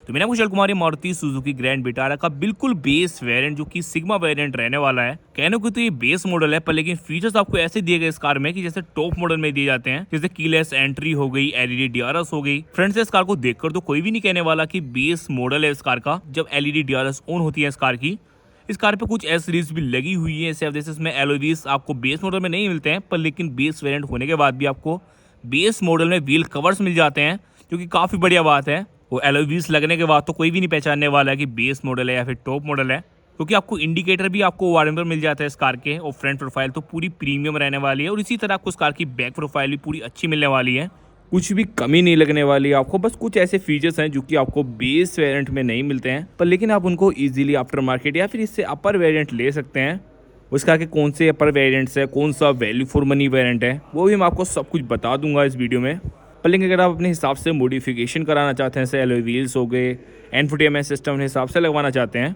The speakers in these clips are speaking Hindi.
तो मेरा कुशल कुमार, ये मारुति सुजुकी ग्रैंड विटारा का बिल्कुल बेस वेरिएंट जो कि सिग्मा वेरिएंट रहने वाला है। कहने को तो ये बेस मॉडल है, पर लेकिन फीचर्स आपको ऐसे दिए गए इस कार में कि जैसे टॉप मॉडल में दिए जाते हैं, जैसे कीलेस एंट्री हो गई, एलईडी डीआरएस हो गई। फ्रंट से इस कार को देखकर तो कोई भी नहीं कहने वाला कि बेस मॉडल है इस कार का, जब एलईडी डीआरएस ऑन होती है इस कार की। इस कार पे कुछ एसेसरीज भी लगी हुई है, जैसे इसमें एलओवीज आपको बेस मॉडल में नहीं मिलते हैं, पर लेकिन बेस वेरिएंट होने के बाद भी आपको बेस मॉडल में व्हील कवर्स मिल जाते हैं, जो कि काफ़ी बढ़िया बात है। वो एलओवीज लगने के बाद तो कोई भी नहीं पहचानने वाला है कि बेस मॉडल है या फिर टॉप मॉडल है, क्योंकि आपको इंडिकेटर भी आपको वारंटी पर मिल जाता है इस कार के। और फ्रंट प्रोफाइल तो पूरी प्रीमियम रहने वाली है, और इसी तरह आपको इस कार की बैक प्रोफाइल भी पूरी अच्छी मिलने वाली है। कुछ भी कमी नहीं लगने वाली है आपको। बस कुछ ऐसे फीचर्स हैं जो कि आपको बेस वेरिएंट में नहीं मिलते हैं, पर लेकिन आप उनको इजीली आफ्टर मार्केट या फिर इससे अपर वेरिएंट ले सकते हैं। उस कार के कौन से अपर वेरिएंट्स है, कौन सा वैल्यू फॉर मनी वेरिएंट है, वो भी मैं आपको सब कुछ बता दूंगा इस वीडियो में। पर लेकिन अगर आप अपने हिसाब से मॉडिफिकेशन कराना चाहते हैं, जैसे एलॉय व्हील्स हो गए, इंफोटेनमेंट सिस्टम अपने हिसाब से लगवाना चाहते हैं,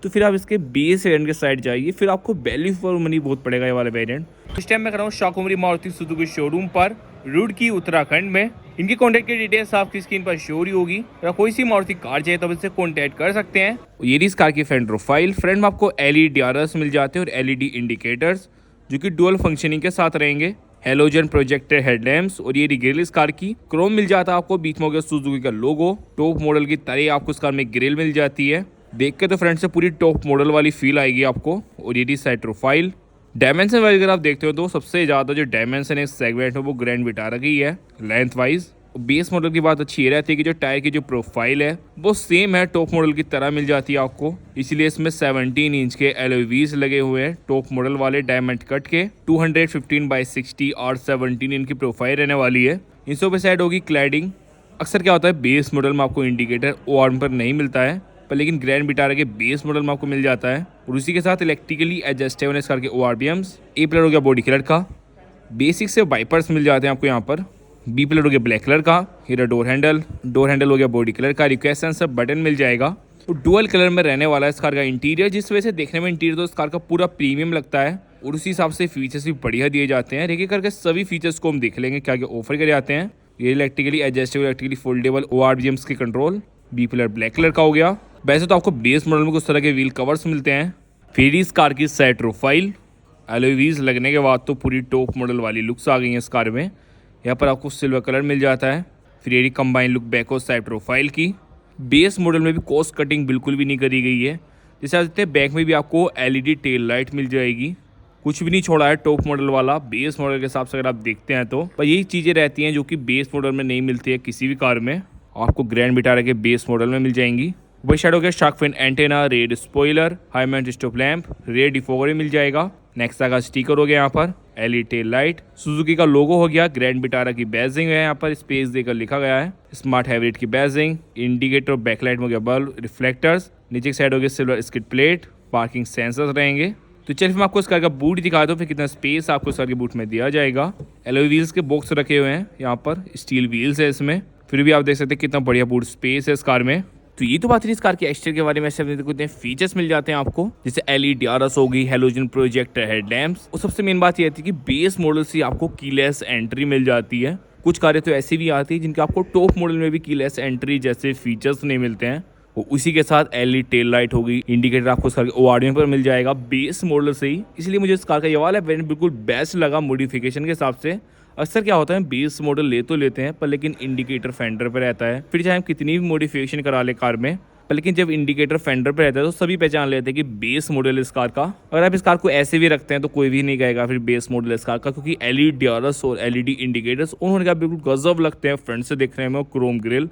तो फिर आप इसके बेस वेरिएंट के साइड जाइए। फिर आपको वैल्यू फॉर मनी बहुत पड़ेगा ये वाला वेरिएंट। इस टाइम मैं कर रहा हूँ शाकुमरी मारुति सुजुकी शोरूम पर, रुड़की उत्तराखंड में। इनकी कॉन्टैक्ट की डिटेल्स आपकी स्क्रीन पर शो ही होगी। अगर कोई सी मारुति कार चाहिए तो इससे कॉन्टैक्ट कर सकते हैं। ये इस कार की फ्रंट प्रोफाइल। फ्रंट में आपको एलईडी डीआरएस मिल जाते हैं और एलईडी इंडिकेटर्स, जो कि डुअल फंक्शनिंग के साथ रहेंगे। हेलोजन प्रोजेक्टर हेडलैम्प्स, और ये ग्रिल इस कार की क्रोम मिल जाता है आपको। बीच में हो गया सुजुकी का लोगो। टॉप मॉडल की तरह आपको इस कार में ग्रिल मिल जाती है। देख के तो फ्रंट से पूरी टॉप मॉडल वाली फील आएगी आपको। और ये साइड प्रोफाइल डायमेंशन वाइज अगर आप देखते हो तो सबसे ज़्यादा जो डायमेंशन है इस सेगमेंट में वो ग्रैंड विटारा की है लेंथ वाइज। बेस मॉडल की बात अच्छी ये रहती है कि जो टायर की जो प्रोफाइल है वो सेम है, टॉप मॉडल की तरह मिल जाती है आपको। इसलिए इसमें 17 इंच के एलओवीज लगे हुए हैं टॉप मॉडल वाले डायमंड कट के। 215/60 और 17 इंच की प्रोफाइल रहने वाली है। इन सब पे साइड होगी क्लैडिंग। अक्सर क्या होता है बेस मॉडल में आपको इंडिकेटर ORM पर नहीं मिलता है, पर लेकिन ग्रैंड विटारा के बेस मॉडल में आपको मिल जाता है। और उसी के साथ इलेक्ट्रिकली एडजस्टेबल इस कार के ORBMs। ए पिलर हो गया बॉडी कलर का। बेसिक से वाइपर्स मिल जाते हैं आपको यहाँ पर। बी पिलर हो गया ब्लैक कलर का। हीरा डोर हैंडल हो गया बॉडी कलर का। रिक्वेस्ट सेंसर बटन मिल जाएगा। तो डुअल कलर में रहने वाला है इस कार का इंटीरियर, जिस वजह से देखने में इंटीरियर तो इस कार का पूरा प्रीमियम लगता है। और उसी हिसाब से फीचर्स भी बढ़िया दिए जाते हैं। रेके करके सभी फीचर्स को हम देख लेंगे क्या क्या ऑफर करे जाते हैं। ये electrically adjustable, electrically foldable ORBMs के कंट्रोल। बी पिलर ब्लैक कलर का हो गया। वैसे तो आपको बेस मॉडल में कुछ तरह के व्हील कवर्स मिलते हैं। फिर इस कार की साइड प्रोफाइल एलॉय व्हील्स लगने के बाद तो पूरी टॉप मॉडल वाली लुक्स आ गई हैं इस कार में। यहाँ पर आपको सिल्वर कलर मिल जाता है। फिर ये कंबाइन लुक बैक और साइड प्रोफाइल की। बेस मॉडल में भी कॉस्ट कटिंग बिल्कुल भी नहीं करी गई है। जैसे आप देखते हैं बैक में भी आपको एलईडी टेल लाइट मिल जाएगी। कुछ भी नहीं छोड़ा है टॉप मॉडल वाला बेस मॉडल के हिसाब से अगर आप देखते हैं तो। पर यही चीज़ें रहती हैं जो कि बेस मॉडल में नहीं मिलती है किसी भी कार में, आपको ग्रैंड विटारा के बेस मॉडल में मिल जाएंगी। वही साइड हो गया shark fin antenna, red spoiler, high mount stop lamp, red defogger मिल जाएगा। नेक्सा का स्टिकर हो गया यहाँ पर, एलईडी टेल लाइट, सुजुकी का लोगो हो गया, ग्रैंड विटारा की बैजिंग है यहाँ पर स्पेस देकर लिखा गया है, स्मार्ट हाइब्रिड की बैजिंग, इंडिकेटर, बैकलाइट हो गया बल्ब, रिफ्लेक्टर्स, नीचे की साइड हो गया silver skid plate, parking sensors रहेंगे। तो चलिए मैं आपको इस कार का बूट दिखा दूँ, फिर कितना स्पेस आपको इस कार के बूट में दिया जाएगा। एलॉय व्हील्स के बॉक्स रखे हुए हैं यहाँ पर, स्टील व्हील्स है इसमें। फिर भी आप देख सकते हैं कितना बढ़िया बूट स्पेस है इस कार में। तो ये तो बात रही इस कार के एक्सटीरियर के बारे में। ऐसे कुछ फीचर्स मिल जाते हैं आपको, जैसे एलईडी डीआरएस हो गई, हेलोजन प्रोजेक्टर हेडलैम्प्स। और सबसे मेन बात ये आती है कि बेस मॉडल से आपको कीलेस एंट्री मिल जाती है। कुछ कारें तो ऐसी भी आती है जिनके आपको टॉप मॉडल में भी कीलेस एंट्री जैसे फीचर्स नहीं मिलते हैं। और उसी के साथ एलईडी टेल लाइट हो गई, इंडिकेटर आपको इस कार के ORM पर मिल जाएगा बेस मॉडल से ही। इसलिए मुझे इस कार का ये वाला वेरिएंट बिल्कुल बेस्ट लगा मॉडिफिकेशन के हिसाब से। अक्सर क्या होता है बेस मॉडल ले तो लेते हैं, पर लेकिन इंडिकेटर फेंडर पे रहता है। फिर चाहे हम कितनी भी मॉडिफिकेशन करा ले कार में, पर लेकिन जब इंडिकेटर फेंडर पे रहता है तो सभी पहचान लेते हैं कि बेस मॉडल इस कार का। अगर आप इस कार को ऐसे भी रखते हैं तो कोई भी नहीं कहेगा फिर बेस मॉडल इस कार का, क्योंकि एलईडी डीआरएस और एलईडी इंडिकेटर्स उन्होंने कहा बिल्कुल गजब लगते हैं फ्रंट से देखने में। क्रोम ग्रिल,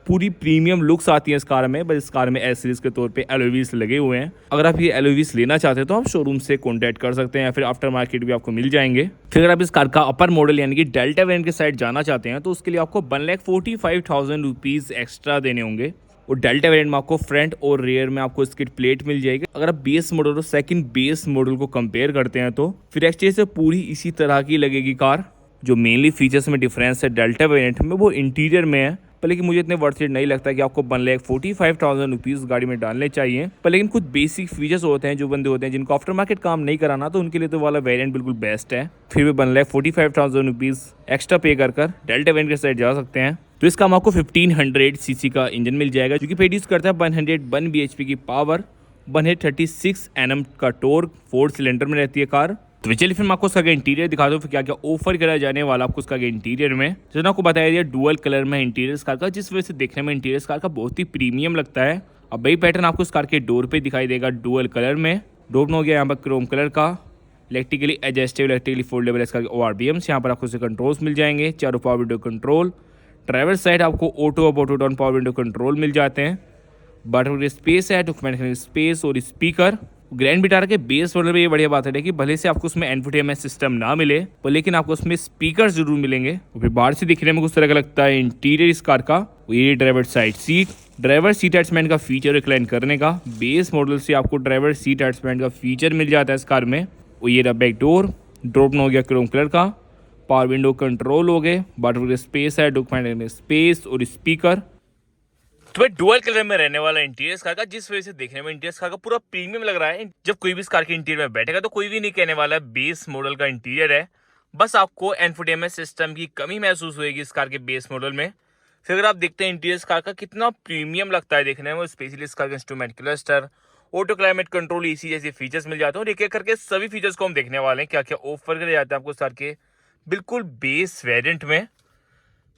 पूरी प्रीमियम लुक्स आती है इस कार में। बस इस कार में एसेसरीज के तौर पे एलओवीज लगे हुए हैं। अगर आप ये एलओवीज लेना चाहते हैं तो आप शोरूम से कॉन्टैक्ट कर सकते हैं, या फिर आफ्टर मार्केट भी आपको मिल जाएंगे। फिर अगर आप इस कार का अपर मॉडल यानी कि डेल्टा वेरिएंट के साइड जाना चाहते हैं तो उसके लिए आपको 1,45,000 रुपीज़ एक्स्ट्रा देने होंगे। और डेल्टा वेरिएंट में आपको फ्रंट और रियर में आपको स्किड प्लेट मिल जाएगी। अगर आप बेस मॉडल और सेकंड बेस मॉडल को कंपेयर करते हैं तो फिर एक्सटीरियर से पूरी इसी तरह की लगेगी कार। जो मेनली फीचर्स में डिफरेंस है डेल्टा वेरिएंट में वो इंटीरियर में है। पर लेकिन मुझे इतने वर्थ इट नहीं लगता कि आपको 1,45,000 रुपीज़ गाड़ी में डालने चाहिए। पर लेकिन कुछ बेसिक फीचर्स होते हैं जो बंदे होते हैं जिनको आफ्टर मार्केट काम नहीं कराना, तो उनके लिए तो वाला वेरिएंट बिल्कुल बेस्ट है। फिर भी 1,45,000 रुपीज़ एक्स्ट्रा पे कर डेल्टा वेरिएंट के साइड जा सकते हैं। तो इसका आपको 1500 सीसी का इंजन मिल जाएगा जो कि प्रोड्यूस करता है 101 bhp की पावर, 136 Nm का टॉर्क, 4 सिलेंडर में रहती है कार। तो चलिए फिर मैं आपको उसका इंटीरियर दिखा दूँ, फिर क्या क्या ऑफर करा जाने वाला आपको उसका इंटीरियर में। जैसे आपको बताया दिया डुअल कलर में इंटीरियर कार का, जिस वजह से देखने में इंटीरियर कार का बहुत ही प्रीमियम लगता है। अब वही पैटर्न आपको इस कार के डोर पे दिखाई देगा डुअल कलर में। डोर हो गया यहाँ पर क्रोम कलर का, इलेक्ट्रिकली एडजस्टेबल, इलेक्ट्रिकली फोल्डेबल इसका ORBMs। यहाँ पर आपको उसके कंट्रोल्स मिल जाएंगे, चारों power window control. Driver side आपको auto up, auto down power window control मिल जाते हैं। बटन स्पेस है, डॉक्यूमेंट स्पेस और स्पीकर। ग्रैंड विटारा के बेस मॉडल में ये बढ़िया बात है कि भले से आपको उसमें इंफोटेनमेंट सिस्टम ना मिले, पर लेकिन आपको उसमें स्पीकर जरूर मिलेंगे। और फिर बाहर से दिखने में कुछ तरह का लगता है इंटीरियर इस कार का। ये driver side seat, driver seat attachment का फीचर रिक्लाइन करने का। बेस मॉडल से आपको ड्राइवर सीट अटैचमेंट का फीचर मिल जाता है इस कार में। और ये रहा बैक डोर, ड्रॉप हो गया क्रोम कलर का, पावर विंडो कंट्रोल हो गए, बटन स्पेस है, डॉक्यूमेंट में स्पेस और स्पीकर। तो भाई डुअल कलर में रहने वाला इंटीरियर कार का, जिस वजह से देखने में इंटीरियर कार का पूरा प्रीमियम लग रहा है। जब कोई भी इस कार के इंटीरियर में बैठेगा तो कोई भी नहीं कहने वाला बेस मॉडल का इंटीरियर है। बस आपको इंफोटेनमेंट सिस्टम की कमी महसूस होगी इस कार के बेस मॉडल में। फिर अगर आप देखते हैं इंटीरियर कार का कितना प्रीमियम लगता है देखने में, स्पेशली इस कार का instrument cluster, auto climate control, AC जैसे फीचर्स मिल जाते हैं। और एक एक करके सभी फीचर्स को हम देखने वाले हैं, क्या क्या ऑफर करे जाते हैं आपको इस कार के बिल्कुल बेस वेरिएंट में।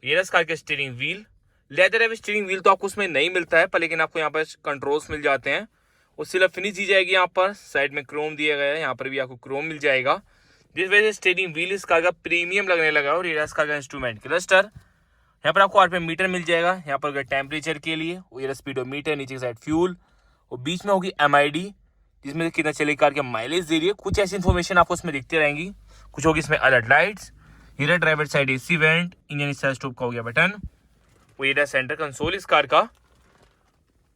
ये इस कार के स्टीयरिंग व्हील, लेदर है स्टीयरिंग व्हील तो आपको उसमें नहीं मिलता है, पर लेकिन आपको यहाँ पर कंट्रोल्स मिल जाते हैं। और सिर्फ फिनिश दी जाएगी, यहाँ पर साइड में क्रोम दिया गया है, यहाँ पर भी आपको क्रोम मिल जाएगा, जिस वजह से स्टीयरिंग व्हील इस कार का प्रीमियम लगने लगा। और ये इस कार का इंस्ट्रूमेंट क्लस्टर, यहाँ पर आपको RPM मीटर मिल जाएगा, यहाँ पर टेम्परेचर के लिए। और ये स्पीडोमीटर, नीचे की साइड फ्यूल, और बीच में होगी MID, जिसमें कितना चले कार के माइलेज दे रही है। कुछ ऐसी इन्फॉर्मेशन आपको इसमें दिखती रहेंगी। कुछ होगी इसमें अलर्ट लाइट्स, ये driver side AC went, engine start stop का हो गया बटन। वो ये सेंटर कंसोल इस कार का।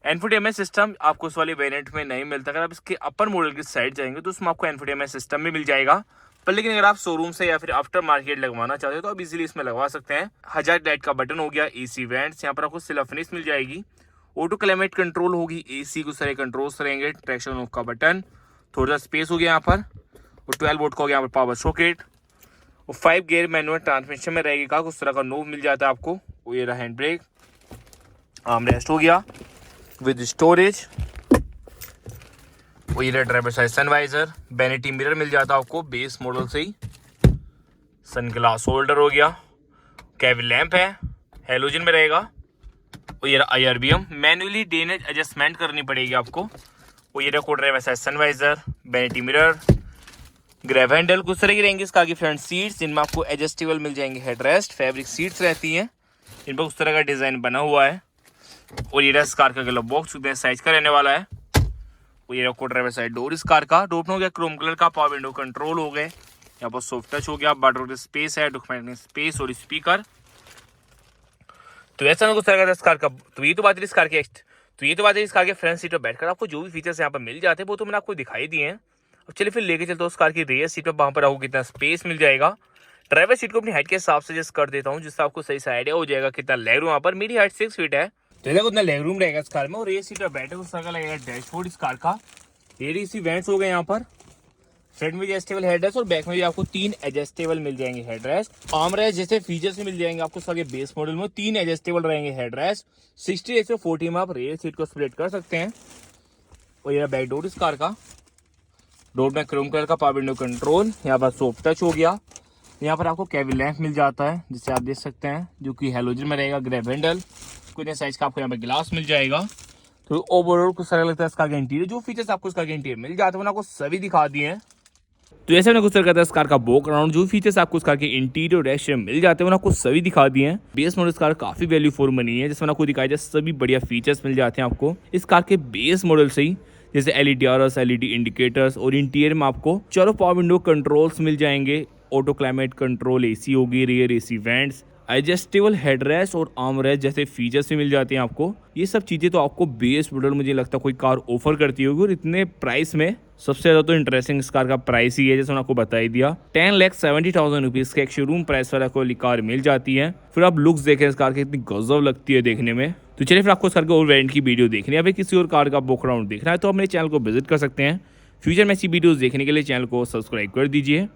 इंफोटेनमेंट सिस्टम आपको उस वाले वेरिएंट में नहीं मिलता। अगर आप इसके अपर मॉडल की साइड जाएंगे तो उसमें आपको इंफोटेनमेंट सिस्टम भी मिल जाएगा, पर लेकिन अगर आप शोरूम से या फिर आफ्टर मार्केट लगवाना चाहते हो तो आप इजीली इसमें लगवा सकते हैं। हजार लाइट का बटन हो गया, AC वेंट्स, यहाँ पर आपको सिर्फ फिनिश मिल जाएगी। ऑटो क्लाइमेट कंट्रोल होगी, AC कुछ सारे कंट्रोल्स रहेंगे, ट्रैक्शन ऑफ का बटन, थोड़ा सा स्पेस हो गया यहाँ पर। और 12 वोल्ट का हो गया यहाँ पर पावर सॉकेट। और 5 गियर मैनुअल ट्रांसमिशन में रहेगी कार, उस तरह का नोब मिल जाता है आपको। वो ये रहा हैंड ब्रेक, आर्मरेस्ट हो गया विद स्टोरेज। वो ये driver side sun visor, vanity mirror मिल जाता है आपको बेस मॉडल से ही। सन ग्लास होल्डर हो गया, कैबिन लैंप है, हेलोजन में रहेगा। वो ये IRBM, मैनुअली डेनेज एडजस्टमेंट करनी पड़ेगी आपको। वो ये को driver side sun visor, vanity mirror, grab handle, कुछ तरह की रहेंगी इस कार की फ्रंट सीट्स, जिनमें आपको एडजस्टेबल मिल जाएंगे हेडरेस्ट, फैब्रिक सीट्स रहती हैं, इन पर उस तरह का डिजाइन बना हुआ है। और ये इस कार का ग्लव बॉक्स साइज का रहने वाला है। और ये को ड्राइवर साइड डोर इस कार का, डोर हो गया क्रोम कलर का, पावर विंडो कंट्रोल हो गए, यहाँ पर सॉफ्ट टच हो गया, बटन स्पेस है, डॉक्यूमेंट स्पेस और स्पीकर। तो ऐसा कुछ तरह का इस कार का। तो ये तो बात है इस कार के इस कार के फ्रंट सीट पर बैठकर आपको जो भी फीचर्स यहाँ पर मिल जाते हैं वो तो मैंने आपको दिखाई दिए हैं। अब चलिए फिर लेके चलते हैं उस कार की रेयर सीट पर, वहाँ पर आपको कितना स्पेस मिल जाएगा। ड्राइवर सीट को अपनी हाइट के हिसाब से एडजस्ट कर देता हूँ, जिससे आपको सही से आइडिया हो जाएगा कितना लेग रूम। यहाँ पर मेरी हाइट 6 फीट है, तो उतना लेग रूम रहेगा इस कार में। और रेयर सीट पर बैठे उस तरह का लगेगा डैशबोर्ड इस कार का। AC वेंट्स हो गए यहाँ पर, फ्रंट में एडजस्टेबल हेडरेस्ट और बैक में भी आपको 3 एडजस्टेबल मिल जाएंगे हेडरेस्ट। आर्मरेस्ट जैसे फीचर्स मिल जाएंगे आपको सभी बेस मॉडल में, 3 एडजस्टेबल रहेंगे हेडरेस्ट। 60 से 40 में आप रेयर सीट को स्प्लिट कर सकते हैं। और ये बैक डोर इस कार का, डोर में क्रोम कलर का पावर विंडो कंट्रोल, यहाँ पर सॉफ्ट टच हो गया। यहाँ पर आपको कैबिन लैंप मिल जाता है, जिससे आप देख सकते हैं, जो कि हेलोजन में रहेगा। ग्रैब हैंडल, कुछ साइज का आपको यहाँ पर ग्लास मिल जाएगा। तो ओवरऑल कुछ सारा लगता है इसका इंटीरियर। जो फीचर्स आपको इसका इंटीरियर मिल जाते हैं वो आपको सभी दिखा दिए हैं। तो ऐसे मैंने कुछ तरह का इस कार का बैकग्राउंड, जो फीचर्स आपको इस कार के इंटीरियर एक्सटीरियर मिल जाते हैं वो आपको सभी दिखा दिए हैं। बेस मॉडल इस कार काफी वैल्यू फॉर मनी है, जिसमें आपको दिखाई जाए सभी बढ़िया फीचर्स मिल जाते हैं आपको इस कार के बेस मॉडल से ही, जैसे LED RS, LED इंडिकेटर्स। और इंटीरियर में आपको चारों पावर विंडो कंट्रोल्स मिल जाएंगे, ऑटो क्लाइमेट कंट्रोल, AC होगी, rear AC vents, adjustable headrest और आर्मरेस्ट जैसे फीचर्स भी मिल जाते हैं आपको। ये सब चीज़ें तो आपको बेस मॉडल मुझे लगता है कोई कार ऑफर करती होगी, और इतने प्राइस में सबसे ज़्यादा तो इंटरेस्टिंग इस कार का प्राइस ही है, जैसे मैंने आपको बता ही दिया। 10,70,000 रुपीज़ का एक शोरूम प्राइस वाला कोई कार मिल जाती है। फिर आप लुक्स देखें इस कार की, इतनी गजब लगती है देखने में। तो चलिए फिर आपको इस कार के और वेरिएंट की वीडियो देखनी है, या फिर किसी और कार का बैकग्राउंड देखना है तो अपने चैनल को विजिट कर सकते हैं। फ्यूचर में ऐसी वीडियोस देखने के लिए चैनल को सब्सक्राइब कर दीजिए।